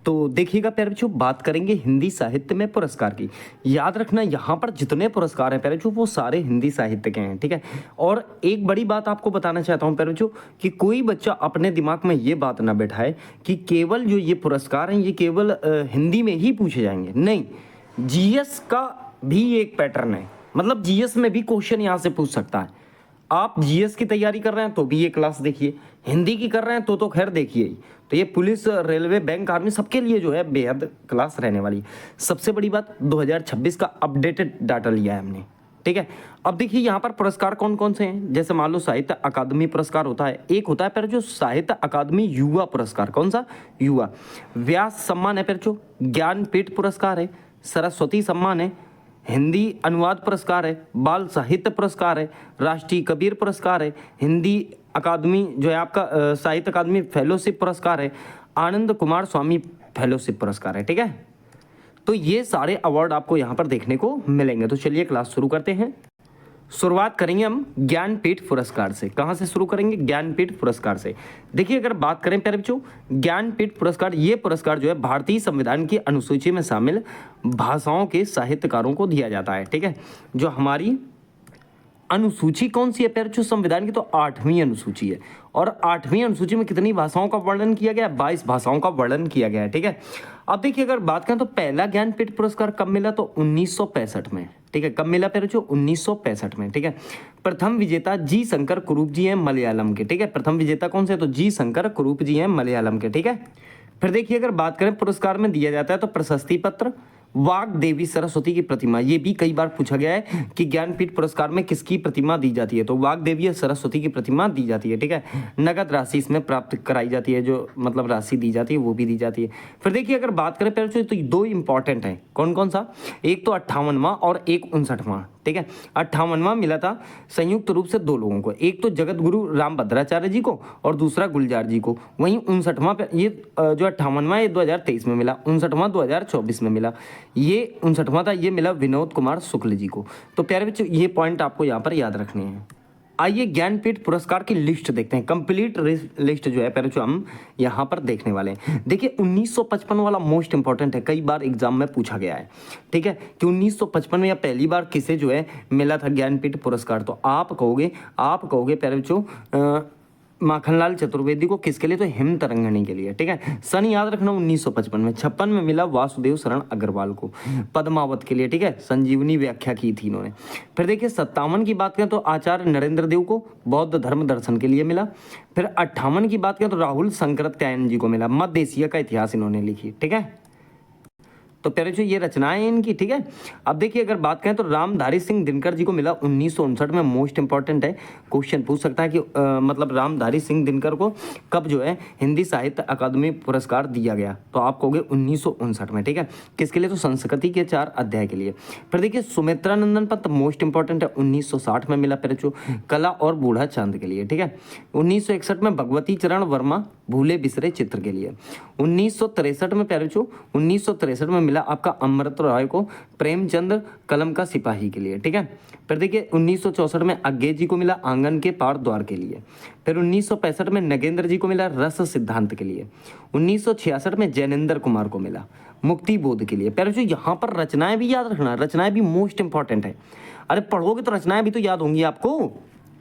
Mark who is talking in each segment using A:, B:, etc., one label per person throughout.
A: तो देखिएगा प्यारे बच्चों, बात करेंगे हिंदी साहित्य में पुरस्कार की। याद रखना यहाँ पर जितने पुरस्कार हैं प्यारे बच्चों वो सारे हिंदी साहित्य के हैं, ठीक है। और एक बड़ी बात आपको बताना चाहता हूँ प्यारे बच्चों कि कोई बच्चा अपने दिमाग में ये बात ना बैठाए कि केवल जो ये पुरस्कार हैं ये केवल हिंदी में ही पूछे जाएंगे। नहीं, जीएस का भी एक पैटर्न है, मतलब जीएस में भी क्वेश्चन यहाँ से पूछ सकता है। आप जीएस की तैयारी कर रहे हैं तो भी ये क्लास देखिए, हिंदी की कर रहे हैं तो खैर देखिए ही। तो ये पुलिस, रेलवे, बैंक, आर्मी सबके लिए जो है बेहद क्लास रहने वाली है। सबसे बड़ी बात 2026 का अपडेटेड डाटा लिया है हमने, ठीक है। अब देखिए यहाँ पर पुरस्कार कौन कौन से हैं। जैसे मान लो साहित्य अकादमी पुरस्कार होता है, एक होता है पर जो साहित्य अकादमी युवा पुरस्कार, कौन सा, युवा। व्यास सम्मान है पर जो, ज्ञानपीठ पुरस्कार है, सरस्वती सम्मान है, हिंदी अनुवाद पुरस्कार है, बाल साहित्य पुरस्कार है, राष्ट्रीय कबीर पुरस्कार है, हिंदी अकादमी जो है आपका साहित्य अकादमी फेलोशिप पुरस्कार है, आनंद कुमार स्वामी फेलोशिप पुरस्कार है, ठीक है। तो ये सारे अवार्ड आपको यहाँ पर देखने को मिलेंगे। तो चलिए क्लास शुरू करते हैं। शुरुआत करेंगे हम ज्ञानपीठ पुरस्कार से। कहाँ से शुरू करेंगे? ज्ञानपीठ पुरस्कार से। देखिए अगर बात करें प्यारे बच्चों, ज्ञानपीठ पुरस्कार, ये पुरस्कार जो है भारतीय संविधान की अनुसूची में शामिल भाषाओं के साहित्यकारों को दिया जाता है, ठीक है। जो हमारी अनुसूची कौन सी है प्यारे बच्चों संविधान की? तो 8वीं अनुसूची है। और 8वीं अनुसूची में कितनी भाषाओं का वर्णन किया गया? 22 भाषाओं का वर्णन किया गया है, ठीक है। अब देखिए अगर बात करें तो पहला ज्ञानपीठ पुरस्कार कब मिला? तो 1965 में, ठीक है। कब मिला प्यारे बच्चों? 1965 में, ठीक है। प्रथम विजेता जी शंकर कुरूप जी हैं मलयालम के, ठीक है। प्रथम विजेता कौन से? तो जी शंकर कुरूप जी हैं मलयालम के, ठीक है। फिर देखिए अगर बात करें पुरस्कार में दिया जाता है तो प्रशस्ति पत्र, वाग देवी सरस्वती की प्रतिमा, ये भी कई बार पूछा गया है कि ज्ञानपीठ पुरस्कार में किसकी प्रतिमा दी जाती है? तो वाग देवी सरस्वती की प्रतिमा दी जाती है, ठीक है। नगद राशि इसमें प्राप्त कराई जाती है, जो मतलब राशि दी जाती है वो भी दी जाती है। फिर देखिए अगर बात करें पहले तो दो इंपॉर्टेंट है, कौन कौन सा? एक तो 58वां और एक 59वां, ठीक है। 58वां मिला था संयुक्त रूप से दो लोगों को, एक तो जगत गुरु राम भद्राचार्य जी को और दूसरा गुलजार जी को। वहीं 59वां ये जो 58वां ये 2023 में मिला, 59वां 2024 में मिला। ये 59वां था, ये मिला विनोद कुमार शुक्ल जी को। तो प्यारे बच्चों ये पॉइंट आपको यहाँ पर याद रखने हैं। आइए ज्ञानपीठ पुरस्कार की लिस्ट देखते हैं, कंप्लीट लिस्ट जो है प्यारे बच्चों हम यहाँ पर देखने वाले हैं। देखिए 1955 वाला मोस्ट इंपॉर्टेंट है, कई बार एग्जाम में पूछा गया है, ठीक है, कि 1955 में या पहली बार किसे जो है मिला था ज्ञानपीठ पुरस्कार? तो आप कहोगे प्यारे बच्चों माखनलाल चतुर्वेदी को। किसके लिए? तो हिम तरंगिणी के लिए, ठीक है। सन याद रखना 1955 में। 56 में मिला वासुदेव शरण अग्रवाल को पद्मावत के लिए, ठीक है। संजीवनी व्याख्या की थी इन्होंने। फिर देखिए 57 की बात करें तो आचार्य नरेंद्र देव को बौद्ध धर्म दर्शन के लिए मिला। फिर 58 की बात करें तो राहुल शंकराचार्य जी को मिला, मध्य एशिया का इतिहास इन्होंने लिखी, ठीक है। तो प्यारे जो ये रचनाएं हैं इनकी, ठीक है। अब देखिए अगर बात करें तो रामधारी सिंह दिनकर जी को मिला 1959 में, मोस्ट इंपॉर्टेंट है, क्वेश्चन पूछ सकता है कि मतलब रामधारी सिंह दिनकर को कब जो है हिंदी साहित्य अकादमी पुरस्कार दिया गया? तो आप कहोगे 1959 में, ठीक है। किसके लिए? तो संस्कृति के 4 अध्याय के लिए। फिर देखिए सुमित्रा नंदन पन्त, मोस्ट इंपॉर्टेंट है, 1960 में मिला प्यारे जो कला और बूढ़ा चांद के लिए, ठीक है। 1961 में भगवती चरण वर्मा भूले बिसरे चित्र के लिए। 1963 में प्यारे जो 1963 में मिला आपका अमृत राय को प्रेमचंद कलम का सिपाही के लिए, ठीक है। फिर देखिए 1964 में अज्ञे जी को मिला आंगन के पार द्वार के लिए। फिर 1965 में नगेंद्र जी को मिला रस सिद्धांत के लिए। 1966 में जैनेंद्र कुमार को मिला मुक्ति बोध के लिए। प्यारे जो यहाँ पर रचनाएं भी याद रखना, रचनाएं भी मोस्ट इंपॉर्टेंट है। अरे पढ़ोगे तो रचनाएं भी तो याद होंगी आपको,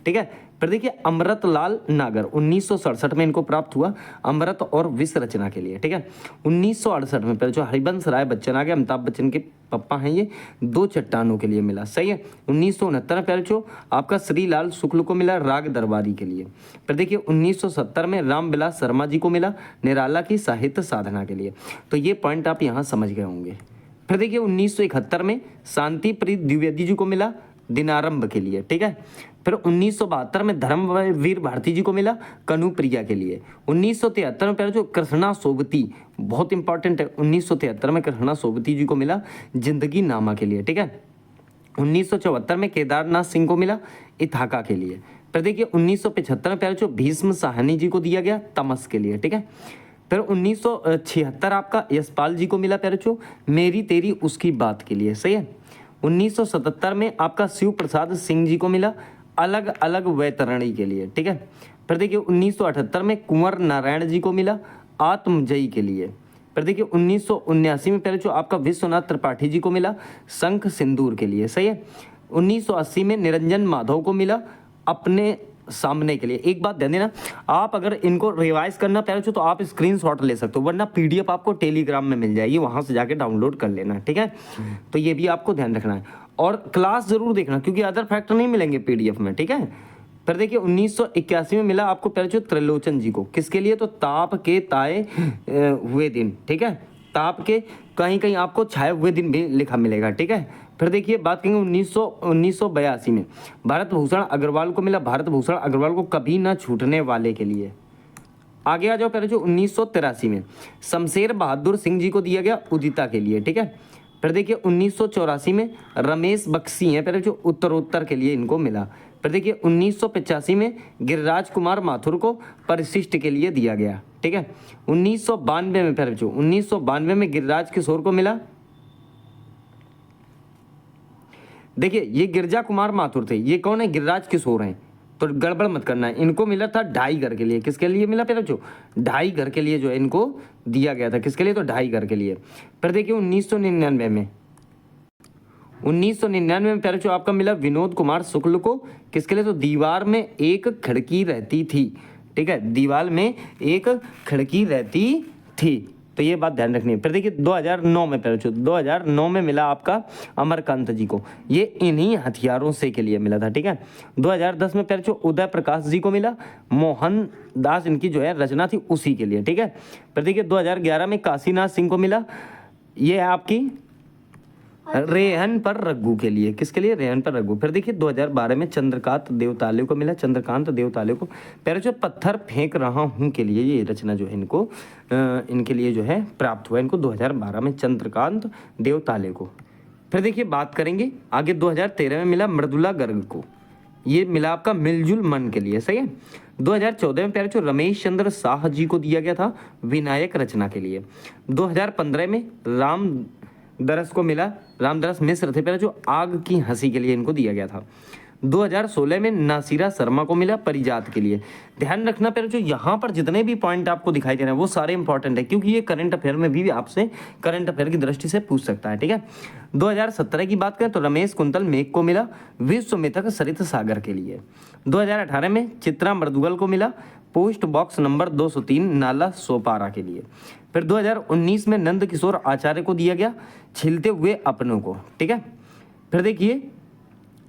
A: ठीक है। फिर देखिए अमृतलाल नागर 1967 में इनको प्राप्त हुआ अमृत और विश्व रचना के लिए, ठीक है। 1968 में फिर जो हरिवंश राय बच्चन आ गए, अमिताभ बच्चन के पप्पा हैं ये, दो चट्टानों के लिए मिला, सही है। 1969 में जो आपका श्रीलाल शुक्ल को मिला राग दरबारी के लिए। फिर देखिए 1970 में रामविलास शर्मा जी को मिला निराला की साहित्य साधना के लिए। तो ये पॉइंट आप यहाँ समझ गए होंगे। फिर देखिए 1971 में शांति प्रीत द्विवेदी जी को मिला दिनारंभ के लिए, ठीक है। फिर 1972 में धर्मवीर भारती जी को मिला कनु प्रिया के लिए। 1973 में जो कृष्णा सोबती, बहुत इंपॉर्टेंट है, 1973 में कृष्णा सोबती जी को मिला जिंदगी नामा के लिए, ठीक है। 1974 में केदारनाथ सिंह को मिला इथाका के लिए। फिर देखिए 1975 में प्यारे जो भीष्म साहनी जी को दिया गया तमस के लिए, ठीक है। फिर 1976 आपका यशपाल जी को मिला प्यारे जो मेरी तेरी उसकी बात के लिए, सही है। 1977 में आपका शिव प्रसाद सिंह जी को मिला अलग अलग वैतरणी के लिए, ठीक है। फिर देखिए 1978 में कुंवर नारायण जी को मिला आत्मजयी के लिए। फिर देखिए 1979 में पहले जो आपका विश्वनाथ त्रिपाठी जी को मिला शंख सिंदूर के लिए, सही है। 1980 में निरंजन माधव को मिला अपने सामने के लिए। एक बात ध्यान देना, आप अगर इनको रिवाइज करना पहले तो आप स्क्रीनशॉट ले सकते हो, वरना पीडीएफ आपको टेलीग्राम में मिल जाएगी, वहां से जाके डाउनलोड कर लेना, ठीक है। तो ये भी आपको ध्यान रखना है और क्लास जरूर देखना, क्योंकि अदर फैक्टर नहीं मिलेंगे पीडीएफ में, ठीक है। फिर देखिए 1981 में मिला आपको पहले त्रिलोचन जी को, किसके लिए, तो ताप के ताए हुए दिन, ठीक है। ताप के कहीं कहीं आपको छाए हुए दिन भी लिखा मिलेगा, ठीक है। फिर देखिए बात करेंगे 1982 में भारत भूषण अग्रवाल को मिला, भारत भूषण अग्रवाल को कभी ना छूटने वाले के लिए। आगे आ जाओ, पहले जो 1983 में शमशेर बहादुर सिंह जी को दिया गया उदिता के लिए, ठीक है। फिर देखिए 1984 में रमेश बख्शी हैं पहले जो उत्तरोत्तर के लिए इनको मिला। फिर देखिए 1985 में गिरिराज कुमार माथुर को परिशिष्ट के लिए दिया गया, ठीक है। 1992 में फिर जो 1992 में गिरिराज किशोर को मिला। देखिए ये गिरजा कुमार माथुर थे, ये कौन है, गिरिराज किशोर हैं, तो गड़बड़ मत करना है। इनको मिला था ढाई घर के लिए, किसके लिए मिला पहले जो ढाई घर के लिए जो है इनको दिया गया था, किसके लिए, तो ढाई घर के लिए। फिर देखिए 1999 में पहले जो आपका मिला विनोद कुमार शुक्ल को, किसके लिए, तो दीवार में एक खिड़की रहती थी, ठीक है, दीवार में एक खिड़की रहती थी, तो ये बात ध्यान रखनी है। फिर देखिए 2009 में पहले 2009 में मिला आपका अमरकांत जी को, ये इन्हीं हथियारों से के लिए मिला था, ठीक है। 2010 में पहले उदय प्रकाश जी को मिला, मोहन दास इनकी जो है रचना थी उसी के लिए, ठीक है। फिर देखिए 2011 में काशीनाथ सिंह को मिला, ये है आपकी रेहन पर रघु के लिए, किसके लिए, रेहन पर रघु। फिर देखिए 2012 में चंद्रकांत देवताले को मिला, चंद्रकांत देवताले को पहले जो पत्थर फेंक रहा हूँ के लिए ये रचना जो है इनको इनके लिए जो है प्राप्त हुआ इनको 2012 में चंद्रकांत देवताले को। फिर देखिए बात करेंगे आगे 2013 में मिला मृदुला गर्ग को, ये मिला आपका मिलजुल मन के लिए, सही है। 2014 में पहले जो रमेश चंद्र शाह जी को दिया गया था विनायक रचना के लिए। 2015 में रामदरस को मिला, रामदरस मिश्र थे पहले जो आग की हंसी के लिए इनको दिया गया था। 2016 में नासिरा शर्मा को मिला परिजात के लिए। ध्यान रखना पहले जो यहाँ पर जितने भी पॉइंट आपको दिखाई दे रहे हैं वो सारे इंपॉर्टेंट है, क्योंकि ये करंट अफेयर में भी आपसे करंट अफेयर की दृष्टि से पूछ सकता है, ठीक है। 2017 की बात करें तो रमेश कुंतल मेघ को मिला विश्व मिथक सरित सागर के लिए। 2018 में चित्रा मर्दुगल को मिला post box number 203 Nala Sopara के लिए। फिर 2019 में नंद किशोर आचार्य को दिया गया छिलते हुए अपनों को, ठीक है। फिर देखिए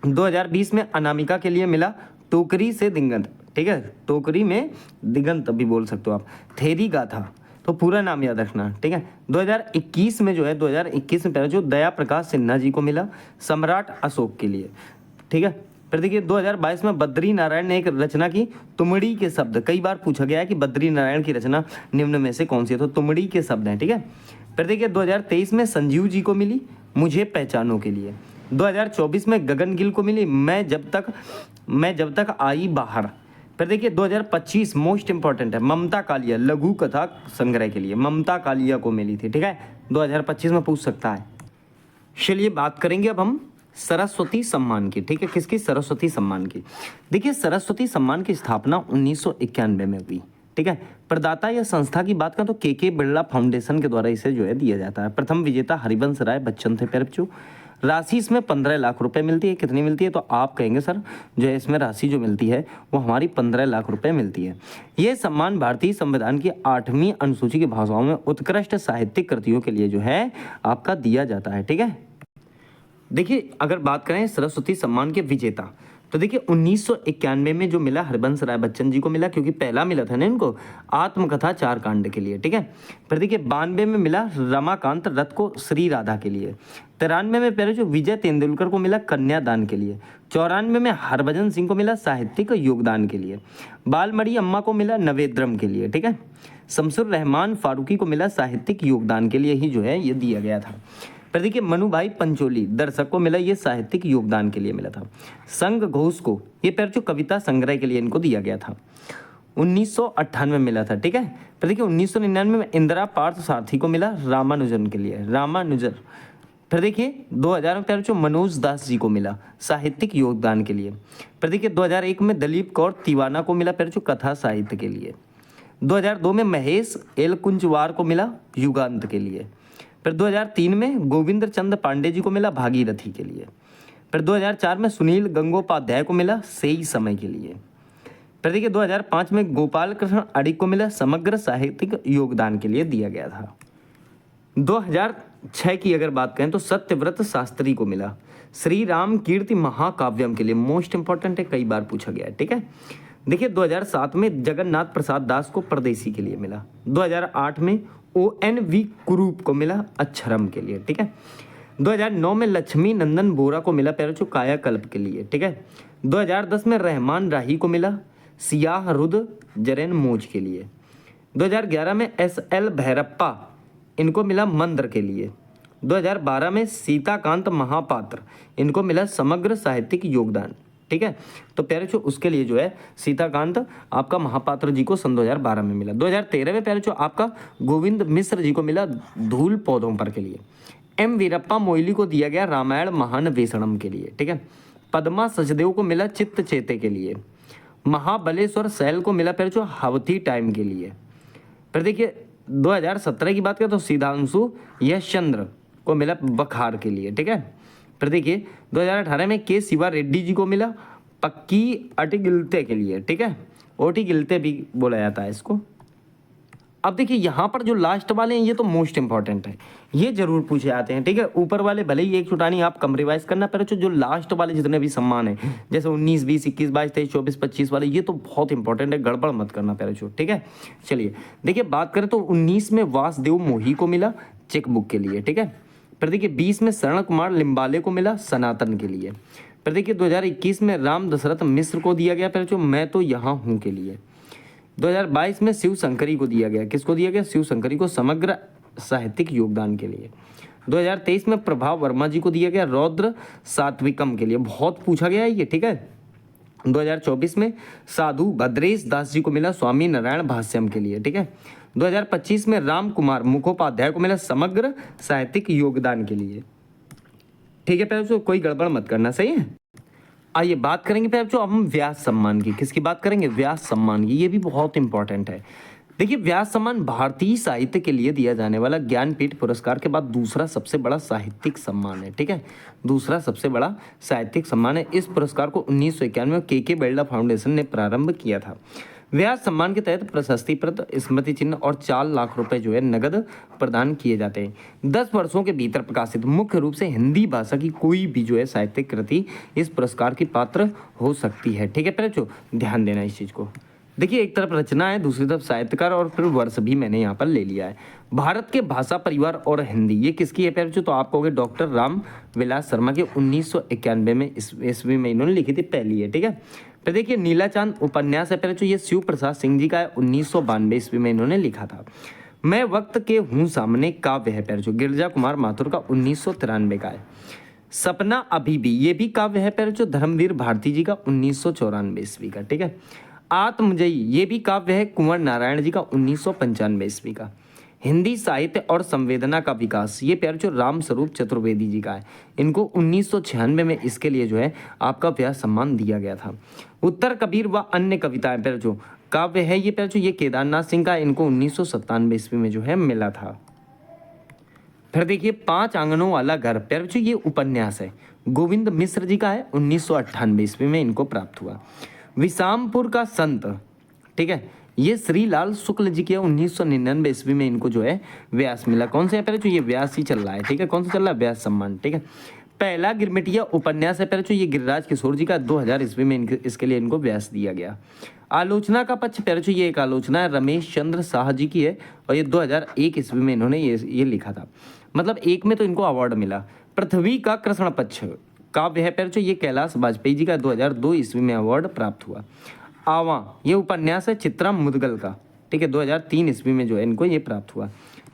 A: 2020 में अनामिका के लिए मिला टोकरी से दिगंत, ठीक है, टोकरी में दिगंत भी बोल सकते हो आप, थेरी गाथा, तो पूरा नाम याद रखना, ठीक है। 2021 में जो है 2021 में पहले जो दया प्रकाश सिन्हा जी को मिला सम्राट अशोक के लिए, ठीक है। फिर देखिए 2022 में बद्री नारायण ने एक रचना की तुमड़ी के शब्द, कई बार पूछा गया है कि बद्री नारायण की रचना निम्न में से कौन सी है, तो तुमड़ी के शब्द हैं, ठीक है। फिर देखिए 2023 में संजीव जी को मिली मुझे पहचानों के लिए। 2024 में गगन गिल को मिली मैं जब तक आई बाहर। फिर देखिए 2025 मोस्ट इंपॉर्टेंट है ममता कालिया लघु कथा संग्रह के लिए, ममता कालिया को मिली थी, ठीक है, 2025 में पूछ सकता है। चलिए बात करेंगे अब हम सरस्वती सम्मान की, ठीक है, किसकी, सरस्वती सम्मान की। देखिए सरस्वती सम्मान की स्थापना 1991 में हुई, ठीक है। प्रदाता या संस्था की बात करें तो के बिरला फाउंडेशन के द्वारा इसे जो है दिया जाता है। प्रथम विजेता हरिवंश राय बच्चन थे पेरपचू। राशि इसमें 15 लाख रुपए मिलती है, कितनी मिलती है, तो आप कहेंगे सर जो है इसमें राशि जो मिलती है वो हमारी 15 लाख रुपए मिलती है। ये सम्मान भारतीय संविधान की 8वीं अनुसूची की भाषाओं में उत्कृष्ट साहित्यिक कृतियों के लिए जो है आपका दिया जाता है, ठीक है। देखिए अगर बात करें सरस्वती सम्मान के विजेता तो देखिए 1991 में जो मिला हरिवंश राय बच्चन जी को मिला, क्योंकि पहला मिला था ना इनको आत्मकथा 4 कांड के लिए, ठीक है। फिर देखिए 92 में मिला रमाकांत रथ को श्री राधा के लिए। 93 में पहले जो विजय तेंदुलकर को मिला कन्यादान के लिए। 94 में हरभजन सिंह को मिला साहित्यिक योगदान के लिए। बालमड़ी अम्मा को मिला नवेद्रम के लिए, ठीक है। शमसुर रहमान फारूकी को मिला साहित्यिक योगदान के लिए ही जो है ये दिया गया था। फिर देखिए मनु भाई पंचोली दर्शक को मिला, ये साहित्यिक योगदान के लिए मिला था। संग घोष को ये पैर जो कविता संग्रह के लिए इनको दिया गया था, 1998 में मिला था, ठीक है। फिर देखिए 1999 में इंदिरा पार्थ सारथी को मिला रामानुजन के लिए, रामानुजन। फिर देखिए 2000 में पैर जो मनोज दास जी को मिला साहित्यिक योगदान के लिए। फिर देखिए 2001 में दलीप कौर तिवाना को मिला पैर जो कथा साहित्य के लिए। 2002 में महेश एल कुंजवार को मिला युगांत के लिए। फिर 2003 में गोविंद चंद पांडे जी को मिला भागीरथी के लिए। फिर 2004 में सुनील गंगोपाध्याय को मिला सही समय के लिए। फिर देखिए 2005 में गोपाल कृष्ण अडिग को मिला समग्र साहित्यिक योगदान के लिए दिया गया था। 2006 की अगर बात करें तो सत्यव्रत शास्त्री को मिला श्री राम कीर्ति महाकाव्यम के लिए, मोस्ट इंपॉर्टेंट है, कई बार पूछा गया है, ठीक है। देखिए 2007 में जगन्नाथ प्रसाद दास को परदेसी के लिए मिला। 2008 में ONV कुरूप को मिला अक्षरम के लिए, ठीक है। 2009 में लक्ष्मी नंदन बोरा को मिला पैरोचो कायाकल्प के लिए, ठीक है। 2010 में रहमान राही को मिला सियाह रुद जरेन मोज के लिए। 2011 में SL भैरप्पा इनको मिला मंद्र के लिए। 2012 में सीताकांत महापात्र इनको मिला समग्र साहित्यिक योगदान, ठीक है। तो प्यारे उसके लिए जो है सीताकांत आपका महापात्र जी को सन 2012 में मिला। 2013 में प्यारे आपका गोविंद मिश्र जी को मिला धूल पौधों पर के लिए। M वीरप्पा मोइली को दिया गया रामायण महान वेषणम के लिए, ठीक है। पद्मा सचदेव को मिला चित्त चेते के लिए। महाबलेश्वर सैल को मिला प्यारे हवती टाइम के लिए। फिर देखिए 2017 की बात करें तो सिद्धांशु यशचंद्र को मिला बखार के लिए, ठीक है। फिर देखिए 2018 में के शिवा रेड्डी जी को मिला पक्की अटिगिलते के लिए, ठीक है। ओटी गिलते भी बोला जाता है इसको। अब देखिए यहाँ पर जो लास्ट वाले हैं ये तो मोस्ट इंपॉर्टेंट है, ये जरूर पूछे जाते हैं, ठीक है। ऊपर वाले भले ही एक छुटानी आप कम रिवाइज करना, पर जो लास्ट वाले जितने भी सम्मान है जैसे 19, 20, 21, 22, 23, 24, 25 वाले, ये तो बहुत इंपॉर्टेंट है, गड़बड़ मत करना पैराचो, ठीक है। चलिए देखिए बात करें तो 19 में वासुदेव मोही को मिला चेक बुक के लिए, ठीक है। फिर देखिए 20 में शरण कुमार लिम्बाले को मिला सनातन के लिए। फिर देखिए 2021 में राम दशरथ मिश्र को दिया गया पैराचो मैं तो यहाँ हूँ के लिए। 2022 में शिव शंकरी को दिया गया, किसको दिया गया? शिव शंकरी को समग्र साहित्यिक योगदान के लिए। 2023 में प्रभाव वर्मा जी को दिया गया रौद्र सात्विकम के लिए, बहुत पूछा गया है ये, ठीक है। 2024 में साधु भद्रेश दास जी को मिला स्वामी नारायण भाष्यम के लिए, ठीक है। 2025 में राम कुमार मुखोपाध्याय को मिला समग्र साहित्यिक योगदान के लिए, ठीक है। पहले कोई गड़बड़ मत करना, सही है। आइए बात करेंगे फिर जो हम व्यास सम्मान की, किसकी बात करेंगे? व्यास सम्मान की, ये भी बहुत इंपॉर्टेंट है। देखिए व्यास सम्मान भारतीय साहित्य के लिए दिया जाने वाला ज्ञानपीठ पुरस्कार के बाद दूसरा सबसे बड़ा साहित्यिक सम्मान है, ठीक है। दूसरा सबसे बड़ा साहित्यिक सम्मान है। इस पुरस्कार को 1991 में के बिरला फाउंडेशन ने प्रारंभ किया था। व्यास सम्मान के तहत प्रशस्ति पत्र, स्मृति चिन्ह और 4 लाख रुपए जो है नगद प्रदान किए जाते हैं। 10 वर्षों के भीतर प्रकाशित मुख्य रूप से हिंदी भाषा की कोई भी जो है साहित्यिक कृति इस पुरस्कार की पात्र हो सकती है, ठीक है। पहले ध्यान देना इस चीज़ को। देखिए एक तरफ रचना है, दूसरी तरफ साहित्यकार, और फिर वर्ष भी मैंने यहाँ पर ले लिया है। भारत के भाषा परिवार और हिंदी, ये किसकी है पैरचू? तो आप कहोगे डॉक्टर राम विलास शर्मा के 1991 में ईस्वी में इन्होंने लिखी थी, पहली है, ठीक है। फिर देखिए नीला चांद उपन्यास है पैरचू, ये शिव प्रसाद सिंह जी का है, 1992 ईस्वी में इन्होंने लिखा था। मैं वक्त के हूँ सामने काव्य है पैरचू, गिरजा कुमार माथुर का 1993 का है। सपना अभी भी, ये भी काव्य है पैरचू, धर्मवीर भारती जी का 1994 ईस्वी का, ठीक है। आत्मजयी, ये भी काव्य है कुंवर नारायण जी का 1995 ईस्वी का। हिंदी साहित्य और संवेदना का विकास, ये प्यारे राम स्वरूप चतुर्वेदी जी का है, इनको 1996 में इसके लिए जो है आपका व्यास सम्मान दिया गया था। उत्तर कबीर व अन्य कविताएं प्यारे काव्य है, ये प्यारे ये केदारनाथ सिंह का, इनको 1997 ईस्वी में जो है मिला था। फिर देखिए 5 आंगनों वाला घर प्यारे ये उपन्यास है, गोविंद मिश्र जी का है, 1998 ईस्वी में इनको प्राप्त हुआ। विशामपुर का संत, ठीक है, ये श्रीलाल शुक्ल जी के 1999 ईस्वी में इनको जो है व्यास मिला। कौन से है पहले? ये व्यास ही चल रहा है, ठीक है। कौन सा चल रहा है? व्यास सम्मान, ठीक है। पहला गिरमिटिया उपन्यास है पहले, ये गिरिराज किशोर जी का, 2000 ईस्वी में इसके लिए इनको व्यास दिया गया। आलोचना का पक्ष पहले, ये एक आलोचना है, रमेश चंद्र शाह जी की है, और ये 2001 ईस्वी में इन्होंने ये लिखा था, मतलब एक में तो इनको अवार्ड मिला। पृथ्वी का कृष्ण पक्ष काव्य है पैरचो, ये कैलाश वाजपेयी जी का, 2002 ईस्वी में अवार्ड प्राप्त हुआ। आवा, ये उपन्यास है चित्रा मुदगल का, ठीक है, 2003 ईस्वी में जो है इनको ये प्राप्त हुआ।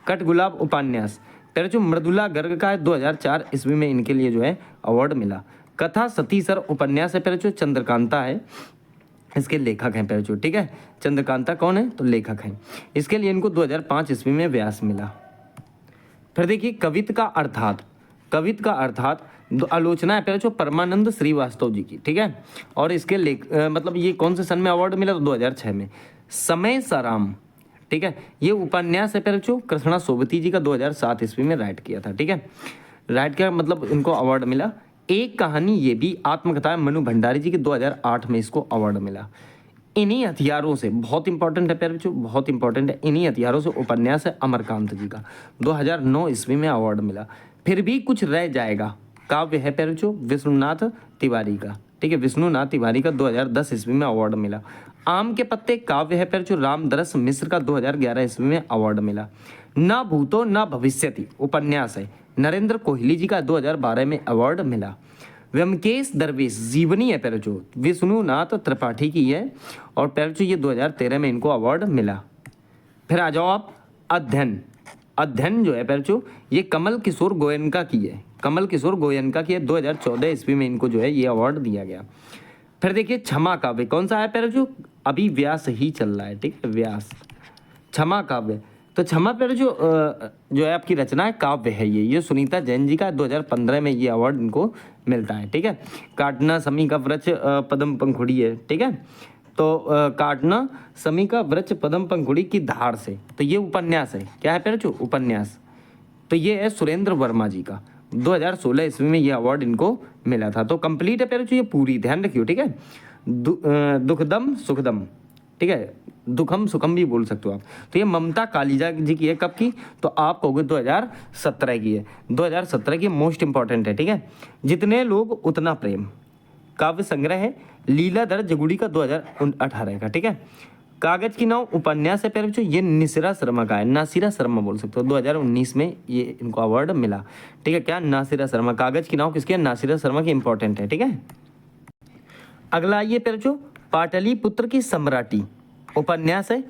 A: कटगुलाब उपन्यास पैरचो मृदुला गर्ग का है, 2004 ईस्वी में इनके लिए जो है अवार्ड मिला। कथा सतीसर उपन्यास है पैरचो, चंद्रकांता है इसके लेखक हैं पैरचो, ठीक है। चंद्रकांता कौन है? तो लेखक हैं, इसके लिए इनको 2005 ईस्वी में व्यास मिला। फिर देखिए कवित का अर्थात आलोचना है पहले परमानंद श्रीवास्तव जी की, ठीक है। और इसके मतलब ये कौन से सन में अवार्ड मिला? तो 2006 में। समय साराम, ठीक है। ये उपन्यास है प्यारे बच्चों कृष्णा सोबती जी का 2007 ईस्वी में राइट किया था, ठीक है। राइट किया मतलब इनको अवार्ड मिला। एक कहानी ये भी आत्मकथा है मनु भंडारी जी के 2008 में इसको अवार्ड मिला। इन्हीं हथियारों से, बहुत इंपॉर्टेंट है प्यारे बच्चों, बहुत इंपॉर्टेंट है, इन्हीं हथियारों से उपन्यास है अमरकांत जी का 2009 ईस्वी में अवार्ड मिला। फिर भी कुछ रह जाएगा काव्य है प्यारे बच्चों विष्णुनाथ तिवारी का, ठीक है। विष्णुनाथ तिवारी का 2010 ईस्वी में अवार्ड मिला। आम के पत्ते काव्य है प्यारे बच्चों रामदरस मिश्र का 2011 ईस्वी में अवार्ड मिला। न भूतो न भविष्यति उपन्यास है नरेंद्र कोहली जी का 2012 में अवार्ड मिला। व्यंकेश दरवेश जीवनी है प्यारे बच्चों विष्णुनाथ त्रिपाठी की है और प्यारे बच्चों ये 2013 में इनको अवार्ड मिला। फिर आ जाओ आप अध्ययन। अध्ययन जो है प्यारे बच्चों ये कमल किशोर गोयनका की है, कमल किशोर गोयनका की है 2014 ईस्वी में इनको जो है ये अवार्ड दिया गया। फिर देखिए क्षमा काव्य कौन सा है प्यारे बच्चों, अभी व्यास ही चल रहा है, ठीक है, व्यास क्षमा काव्य। तो क्षमा प्यारे जो है आपकी रचना है काव्य है ये सुनीता जैन जी का 2015 में ये अवार्ड इनको मिलता है, ठीक है। काटना समी का वृक्ष पद्म पंखुड़ी है, ठीक है। तो काटना समी का वृक्ष पद्म पंखुड़ी की धार से, तो ये उपन्यास है, क्या है प्यारे बच्चों उपन्यास। तो ये है सुरेंद्र वर्मा जी का 2016 ईस्वी में ये अवार्ड इनको मिला था। तो कंप्लीट है प्यारे बच्चों ये पूरी, ध्यान रखियो, ठीक है। दुखदम सुखदम, ठीक है, दुखम सुखम भी बोल सकते हो आप। तो ये ममता कालिजा जी की है, कब की, तो आप कहोगे 2017 की है, 2017 की मोस्ट इंपॉर्टेंट है, ठीक है। जितने लोग उतना प्रेम काव्य संग्रह है लीलाधर जगुड़ी का 2018 का, ठीक है। कागज की नाव उपन्यास है प्यारे बच्चों ये निसिरा शर्मा का है, नासिरा शर्मा बोल सकते हो, 2019 में ये इनको अवार्ड मिला, ठीक है। क्या नासिरा शर्मा, कागज की नाव किसकी है, नासिरा शर्मा की इंपॉर्टेंट है, ठीक है। अगला ये प्यारे बच्चों पाटलिपुत्र की सम्राटी उपन्यास है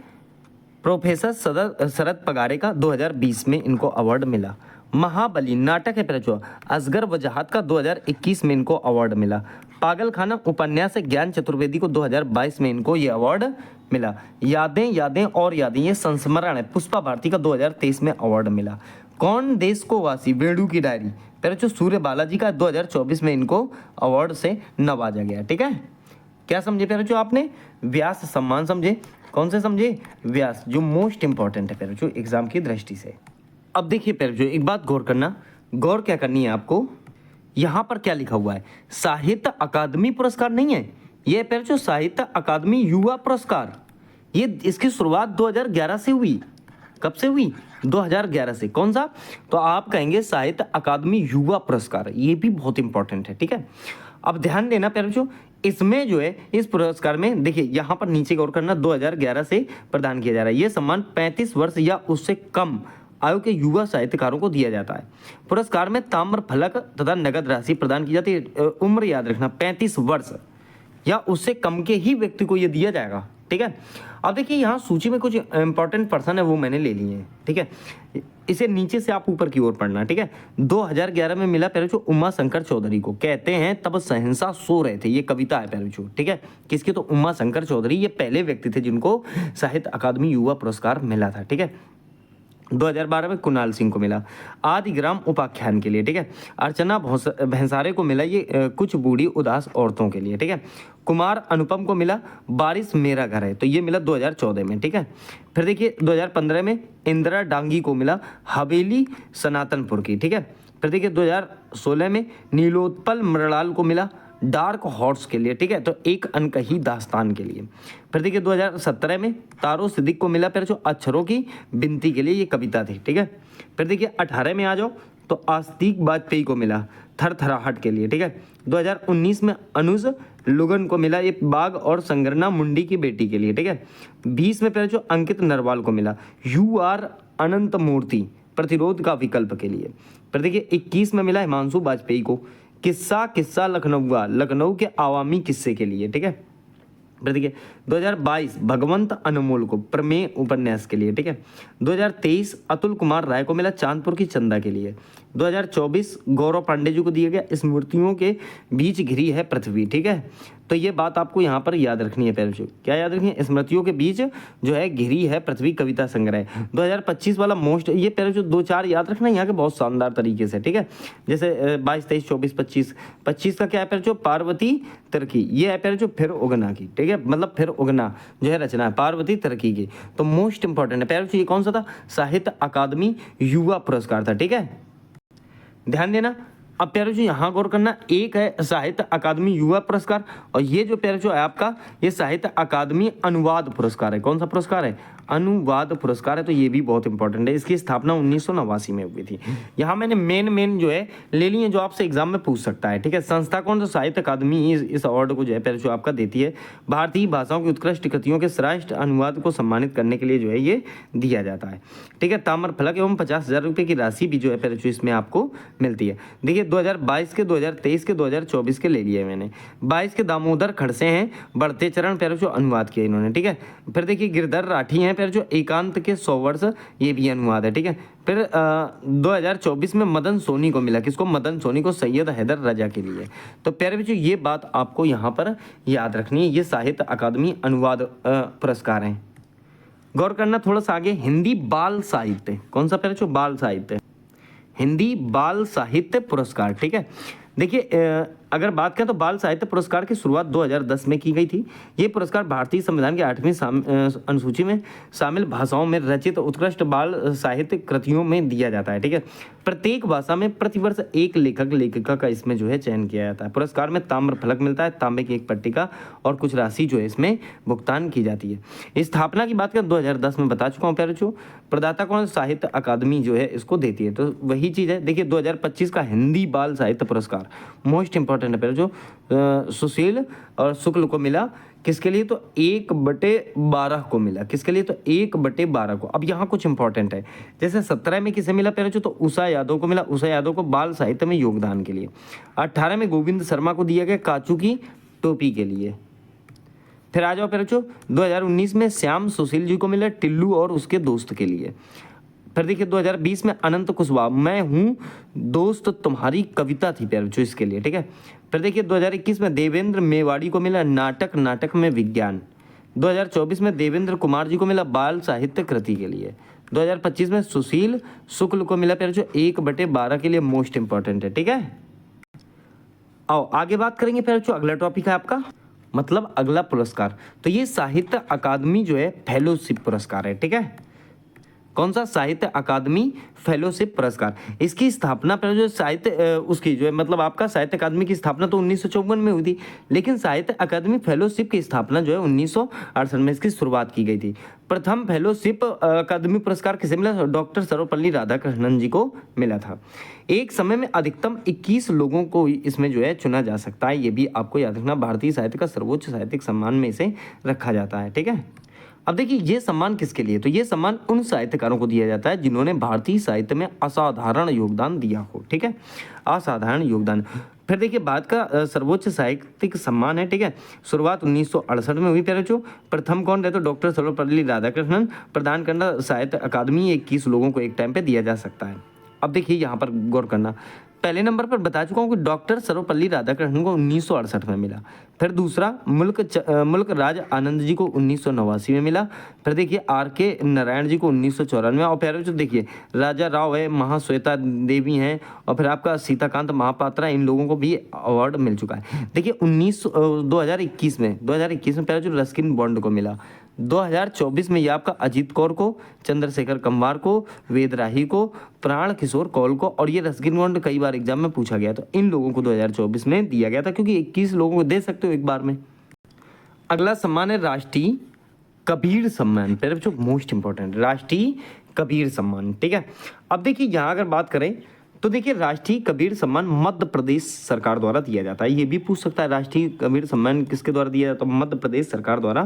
A: प्रोफेसर शरद पगारे का 2020 में इनको अवार्ड मिला। महाबली नाटक है प्यारे बच्चों असगर वजाहत का 2021 में इनको अवार्ड मिला। पागल खाना उपन्यास है ज्ञान चतुर्वेदी को 2022 में इनको ये अवार्ड मिला। यादें यादें और यादें ये संस्मरण है पुष्पा भारती का 2023 में अवार्ड मिला। कौन देश को वासी वेणु की डायरी प्यारे बच्चों सूर्य बालाजी का 2024 में इनको अवार्ड से नवाजा गया, ठीक है। क्या समझे प्यारे बच्चों आपने, व्यास सम्मान समझे, कौन से समझे, व्यास, जो मोस्ट इंपॉर्टेंट है प्यारे बच्चों एग्जाम की दृष्टि से। अब देखिए प्यारे बच्चों एक बात गौर करना, गौर क्या करनी है आपको, यहाँ पर क्या लिखा हुआ है, साहित्य अकादमी पुरस्कार नहीं है, ये प्यारे बच्चों साहित्य अकादमी युवा पुरस्कार, ये इसकी शुरुआत 2011 से हुई। कब से हुई, 2011 से। कौन सा, तो आप कहेंगे साहित्य अकादमी युवा पुरस्कार, ये भी बहुत इंपॉर्टेंट है, ठीक है। अब ध्यान देना प्यारे बच्चों इसमें जो है इस पुरस्कार में देखिए यहाँ पर नीचे गौर करना 2011 से प्रदान किया जा रहा है। ये सम्मान 35 वर्ष या उससे कम आयु के युवा साहित्यकारों को दिया जाता है। पुरस्कार में ताम्र फलक तथा नगद राशि प्रदान की जाती है। उम्र याद रखना 35 वर्ष या उससे कम के ही व्यक्ति को ये दिया जाएगा, ठीक है। अब देखिए यहाँ सूची में कुछ इंपॉर्टेंट पर्सन है वो मैंने ले लिए हैं, ठीक है। इसे नीचे से आप ऊपर की ओर पढ़ना, ठीक है। 2011 में मिला प्यारे बच्चों उमा शंकर चौधरी को, कहते हैं तब सहनसा सो रहे थे, ये कविता है प्यारे बच्चों, ठीक है। किसकी, तो उमा शंकर चौधरी, ये पहले व्यक्ति थे जिनको साहित्य अकादमी युवा पुरस्कार मिला था, ठीक है। 2012 में कुणाल सिंह को मिला आदिग्राम उपाख्यान के लिए, ठीक है। अर्चना भंसारे को मिला ये कुछ बूढ़ी उदास औरतों के लिए, ठीक है। कुमार अनुपम को मिला बारिश मेरा घर है, तो ये मिला 2014 में, ठीक है। फिर देखिए 2015 में इंदिरा डांगी को मिला हवेली सनातनपुर की, ठीक है। फिर देखिए 2016 में नीलोत्पल मृणाल को मिला डार्क हॉर्स के लिए, ठीक है, तो एक अनकही दास्तान के लिए। फिर देखिए 2017 में तारो सिद्दीक को मिला फिर जो अक्षरों की बिनती के लिए, ये कविता थी, ठीक है। फिर देखिए 18 में आ जाओ तो आस्तिक वाजपेयी को मिला थरथराहट के लिए, ठीक है। 2019 में अनुज लुगन को मिला ये बाघ और संगरना मुंडी की बेटी के लिए, ठीक है। 20 में फिर जो अंकित नरवाल को मिला यू आर अनंत मूर्ति प्रतिरोध का विकल्प के लिए। फिर देखिए 21 में मिला हिमांशु वाजपेयी को किस्सा लखनऊ के आवामी किस्से के लिए, ठीक है। फिर देखिए 2022 भगवंत अनमोल को प्रमेय उपन्यास के लिए, ठीक है। 2023 अतुल कुमार राय को मिला चांदपुर की चंदा के लिए। 2024 गौरव पांडे जी को दिया गया, स्मृतियों के बीच घिरी है पृथ्वी, ठीक है। तो ये बात आपको यहाँ पर याद रखनी है प्यारे बच्चों, क्या याद रखनी है, स्मृतियों के बीच जो है घिरी है पृथ्वी कविता संग्रह। 2025 वाला मोस्ट, ये प्यारे बच्चों 2-4 याद रखना यहाँ के बहुत शानदार तरीके से, ठीक है। जैसे 22, 23, 24, 25, 25 का क्या है प्यारे बच्चों, पार्वती तिर्की, ये है प्यारे बच्चों फिर उगना की, ठीक है, मतलब फिर उगना जो है रचना है पार्वती तिर्की की। तो मोस्ट इंपॉर्टेंट है प्यारे बच्चों, ये कौन सा था, साहित्य अकादमी युवा पुरस्कार था, ठीक है, ध्यान देना। अब प्यारे जो यहाँ गौर करना, एक है साहित्य अकादमी युवा पुरस्कार, और ये जो प्यारे जो है आपका, ये साहित्य अकादमी अनुवाद पुरस्कार है। कौन सा पुरस्कार है, अनुवाद पुरस्कार है। तो ये भी बहुत इंपॉर्टेंट है, इसकी स्थापना 1989 में हुई थी। यहाँ मैंने मेन जो है ले लिए, जो आपसे एग्जाम में पूछ सकता है, ठीक है। संस्था कौन, तो साहित्य अकादमी इस अवार्ड को जो है प्यारे जो आपका देती है, भारतीय भाषाओं की उत्कृष्ट कृतियों के श्रेष्ठ अनुवाद को सम्मानित करने के लिए जो है ये दिया जाता है, ठीक है। ताम्र फलक एवं 50,000 रुपये की राशि भी जो है प्यारे इसमें आपको मिलती है। देखिए 2022 के, 2023 के, 2024 के ले लिए मैंने। 22 के दामोदर खड़से हैं, बढ़ते चरण प्यारे जो अनुवाद किया इन्होंने, ठीक है। फिर देखिए गिरधर राठी हैं प्यारे जो एकांत के 100 वर्ष, ये भी अनुवाद है, ठीक है। फिर 2024 में मदन सोनी को मिला, किसको, मदन सोनी को, सैयद हैदर रजा के लिए। तो प्यारे बच्चों ये बात आपको यहाँ पर याद रखनी है, ये साहित्य अकादमी अनुवाद पुरस्कार हैं। गौर करना थोड़ा सा आगे, हिंदी बाल साहित्य, कौन सा प्यारे बच्चों, बाल साहित्य, हिंदी बाल साहित्य पुरस्कार, ठीक है। देखिए अगर बात करें तो बाल साहित्य पुरस्कार की शुरुआत 2010 में की गई थी। ये पुरस्कार भारतीय संविधान की 8वीं अनुसूची में शामिल भाषाओं में रचित उत्कृष्ट बाल साहित्य कृतियों में दिया जाता है, ठीक है। प्रत्येक भाषा में प्रतिवर्ष एक लेखक लेखिका का इसमें जो है चयन किया जाता है। पुरस्कार में ताम्र फलक मिलता है, तांबे की एक पट्टिका और कुछ राशि जो है इसमें भुगतान की जाती है। स्थापना की बात करें 2010 में बता चुका हूँ प्यारे बच्चों। प्रदाता कौन, साहित्य अकादमी जो है इसको देती है। तो वही चीज़ है। देखिए 2025 का हिंदी बाल साहित्य पुरस्कार मोस्ट इंपॉर्टेंट है प्यारे जो सुशील और शुक्ल को मिला, किसके लिए, तो 1/12 को मिला, किसके लिए, तो 1/12 को। अब यहाँ कुछ इंपॉर्टेंट है, जैसे 17 में किसे मिला प्यारे तो उषा यादव को मिला, उषा यादव को बाल साहित्य में योगदान के लिए। 18 में गोविंद शर्मा को दिया गया काचू की टोपी के लिए। फिर आ जाओ प्यारे 2019 में श्याम सुशील जी को मिला टिल्लू और उसके दोस्त के लिए। फिर देखिए 2020 में अनंत कुशवाहा, मैं हूँ दोस्त तुम्हारी कविता थी प्यारे बच्चों, इसके लिए, ठीक है। फिर देखिए 2021 में देवेंद्र मेवाड़ी को मिला नाटक में विज्ञान। 2024 में देवेंद्र कुमार जी को मिला बाल साहित्य कृति के लिए। 2025 में सुशील शुक्ल को मिला प्यारे बच्चों 1/12 के लिए, मोस्ट इंपॉर्टेंट है, ठीक है। आओ आगे बात करेंगे प्यारे बच्चों, अगला टॉपिक है आपका, मतलब अगला पुरस्कार। तो ये साहित्य अकादमी जो है फेलोशिप पुरस्कार है, ठीक है। कौन सा, साहित्य अकादमी फेलोशिप पुरस्कार। इसकी स्थापना पर जो साहित्य उसकी जो है मतलब आपका साहित्य अकादमी की स्थापना तो 1954 में हुई थी, लेकिन साहित्य अकादमी फेलोशिप की स्थापना जो है 1968 में इसकी शुरुआत की गई थी। प्रथम फेलोशिप अकादमी पुरस्कार किसे मिला, डॉक्टर सर्वपल्ली राधाकृष्णन जी को मिला था। एक समय में अधिकतम 21 लोगों को इसमें जो है चुना जा सकता है, ये भी आपको याद रखना। भारतीय साहित्य का सर्वोच्च साहित्यिक सम्मान में इसे रखा जाता है, ठीक है। अब देखिए ये सम्मान किसके लिए, तो ये सम्मान उन साहित्यकारों को दिया जाता है जिन्होंने भारतीय साहित्य में असाधारण योगदान दिया हो, ठीक है, असाधारण योगदान। फिर देखिए बात का सर्वोच्च साहित्यिक सम्मान है, ठीक है। शुरुआत 1968 में हुई प्यारे बच्चों। प्रथम कौन रहे, तो डॉक्टर सर्वपल्ली राधाकृष्णन। प्रदान करना साहित्य अकादमी 21 लोगों को एक टाइम पे दिया जा सकता है। अब देखिए यहाँ पर गौर करना, पहले नंबर पर बता चुका हूँ कि डॉक्टर सर्वपल्ली राधाकृष्णन को 1968 में मिला। फिर दूसरा मुल्क राज आनंद जी को 1989 में मिला। फिर देखिए RK नारायण जी को 1994 में। और प्यारे जो देखिए राजा राव है, महाश्वेता देवी हैं, और फिर आपका सीताकांत महापात्रा, इन लोगों को भी अवार्ड मिल चुका है। देखिए 2021 में प्यारे जो रस्किन बॉन्ड को मिला। 2024 में ये आपका अजीत कौर को, चंद्रशेखर कंवार को, वेद राही को, प्राण किशोर कौल को, और ये रस्किन बॉन्ड कई बार एग्जाम में पूछा गया, तो इन लोगों को 2024 में दिया गया था, क्योंकि 21 लोगों को दे सकते हो एक बार में। अगला सम्मान है राष्ट्रीय कबीर सम्मान, पहले बच्चों मोस्ट इंपॉर्टेंट, राष्ट्रीय कबीर सम्मान, ठीक है। अब देखिए यहाँ अगर बात करें तो देखिए राष्ट्रीय कबीर सम्मान मध्य प्रदेश सरकार द्वारा दिया जाता है। ये भी पूछ सकता है राष्ट्रीय कबीर सम्मान किसके द्वारा दिया जाता है, मध्य प्रदेश सरकार द्वारा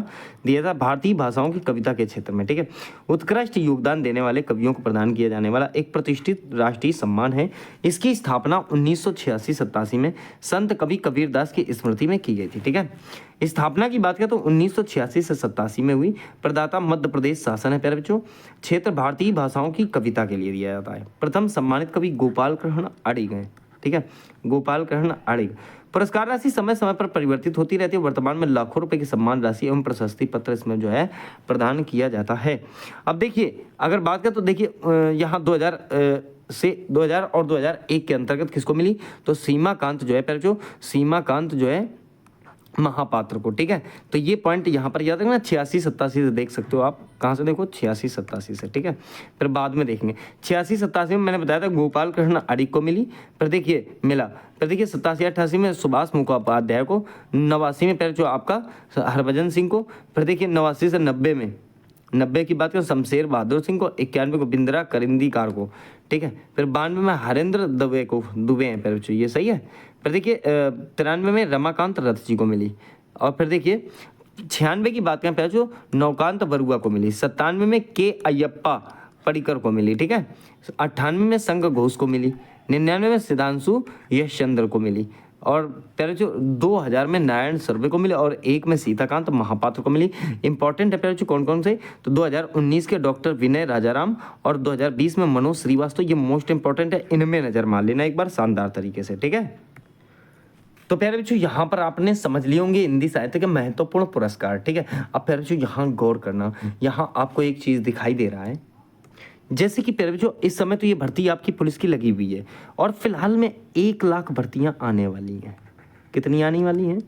A: दिया जाता है, भारतीय भाषाओं की कविता के क्षेत्र में, ठीक है। उत्कृष्ट योगदान देने वाले कवियों को प्रदान किया जाने वाला एक प्रतिष्ठित राष्ट्रीय सम्मान है। इसकी स्थापना 1986-87 में संत कवि कबीरदास की स्मृति में की गई थी, ठीक है। स्थापना की बात करें तो 1986 से 87 में हुई। प्रदाता मध्य प्रदेश शासन है प्यारे बच्चों। क्षेत्र भारतीय भाषाओं की कविता के लिए दिया जाता है। प्रथम सम्मानित कवि गोपाल कृष्ण अड़िग हैं, ठीक है, गोपाल कृष्ण अड़िग। पुरस्कार राशि समय समय पर परिवर्तित होती रहती है। वर्तमान में लाखों रुपए की सम्मान राशि एवं प्रशस्ति पत्र इसमें जो है प्रदान किया जाता है। अब देखिए अगर बात करें तो देखिए यहाँ 2000 से 2000 और 2001 के अंतर्गत किसको मिली, तो सीमाकांत जो है पहले जो सीमाकांत जो है महापात्र को, ठीक है। तो ये पॉइंट यहाँ पर याद रखना, 86-87 से देख सकते हो आप। कहाँ से देखो, 86-87 से, ठीक है। फिर बाद में देखेंगे 86-87 में मैंने बताया था गोपाल कृष्ण अड़िग को मिली। फिर देखिए मिला, फिर देखिए 87-88 में सुभाष मुखोपाध्याय को, 89 में पहले जो आपका हरभजन सिंह को, फिर देखिए 89 से 90 में, 90 की बात करें शमशेर बहादुर सिंह को, 91 को बिंद्रा करिंदीकार को, ठीक है। फिर 92 में हरेंद्र दुबे हैं पहले, ये सही है। फिर देखिए 93 में रमाकांत रथ जी को मिली। और फिर देखिए 96 की बात करें पहले जो नौकांत बरुआ को मिली। 97 में के अयप्पा पडिक्कर को मिली, ठीक है। 98 में संग घोष को मिली। 99 में सिद्धांशु यश चंद्र को मिली। और पहले जो 2000 में नारायण सर्वे को मिले और 1 में सीताकांत महापात्र को मिली। इंपॉर्टेंट है पहले जो कौन कौन से, तो 2019 के डॉक्टर विनय राजाराम और 2020 में मनोज श्रीवास्तव, ये मोस्ट इंपॉर्टेंट है, इनमें नजर मार लेना एक बार शानदार तरीके से, ठीक है। तो प्यारे बच्चों यहाँ पर आपने समझ लिए होंगे हिंदी साहित्य के महत्वपूर्ण पुरस्कार, ठीक है। अब प्यारे बच्चों यहाँ गौर करना, यहाँ आपको एक चीज दिखाई दे रहा है, जैसे कि प्यारे बच्चों इस समय तो ये भर्ती आपकी पुलिस की लगी हुई है और फिलहाल में 1 लाख भर्तियां आने वाली हैं। कितनी आने वाली हैं?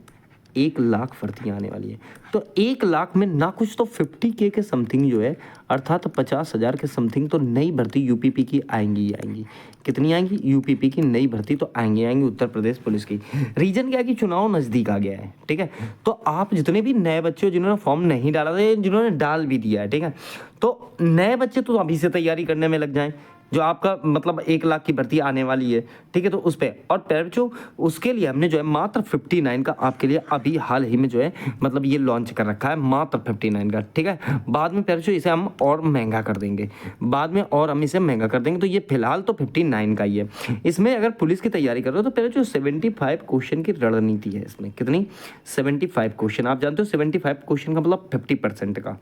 A: 1 लाख भर्तियां आने वाली है। तो 1 लाख में ना कुछ तो 50K के समथिंग जो है, अर्थात 50,000 के समथिंग तो नई भर्ती यूपीपी की आएंगी ही आएंगी। कितनी आएंगी? यूपीपी की नई भर्ती तो आएंगी उत्तर प्रदेश पुलिस की। रीजन क्या है कि चुनाव नज़दीक आ गया है, ठीक है। तो आप जितने भी नए बच्चे हो जिन्होंने फॉर्म नहीं डाला था, जिन्होंने डाल भी दिया है, ठीक है, तो नए बच्चे तो अभी से तैयारी करने में लग जाएं। जो आपका मतलब 1 लाख की भर्ती आने वाली है, ठीक है, तो उस पर और पैर जो उसके लिए हमने जो है मात्र 59 का आपके लिए अभी हाल ही में जो है मतलब ये लॉन्च कर रखा है, मात्र 59 का, ठीक है। बाद में पैर जो इसे हम और महंगा कर देंगे, बाद में और हम इसे महंगा कर देंगे। तो ये फिलहाल तो 59 का ही है। इसमें अगर पुलिस की तैयारी कर रहे हो तो पैर जो 75 क्वेश्चन की रणनीति है इसमें। कितनी? 75 क्वेश्चन। आप जानते हो 75 क्वेश्चन का मतलब 50% का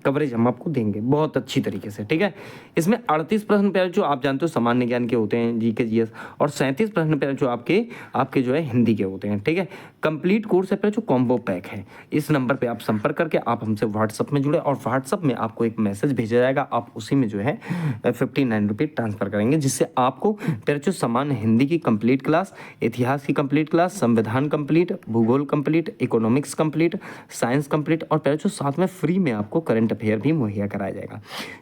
A: कवरेज हम आपको देंगे बहुत अच्छी तरीके से, ठीक है। इसमें 38 प्रश्न पेयर जो आप जानते हो सामान्य ज्ञान के होते हैं, जीके जीएस, और 37 प्रश्न पेयर जो आपके जो है हिंदी के होते हैं, ठीक है। कंप्लीट कोर्स है पेयर जो कॉम्बो पैक है। इस नंबर पे आप संपर्क करके आप हमसे व्हाट्सअप में जुड़े और व्हाट्सअप में आपको एक मैसेज भेजा जाएगा, आप उसी में जो है 59 रुपये ट्रांसफर करेंगे, जिससे आपको पेयर जो सामान्य हिंदी की कंप्लीट क्लास, इतिहास की कंप्लीट क्लास, संविधान कंप्लीट, भूगोल complete, economics complete, science complete और पेयर जो साथ में फ्री में आपको करंट अफेयर भी मुहैया कराया जाएगा।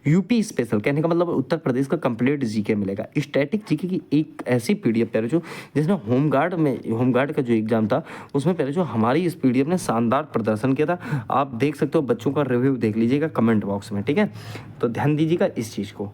A: यूपी स्पेशल कहने का मतलब उत्तर प्रदेश का कंप्लीट जीके मिलेगा। स्टैटिक जीके की एक ऐसी पीडीएफ पेयर जो जिसने होमगार्ड का जो एग्जाम था उसमें पेयर जो हमारी इस पीडीएफ ने शानदार प्रदर्शन किया था। आप देख सकते हो, बच्चों का रिव्यू देख लीजिएगा कमेंट बॉक्स में, ठीक है। तो ध्यान दीजिएगा इस चीज़ को।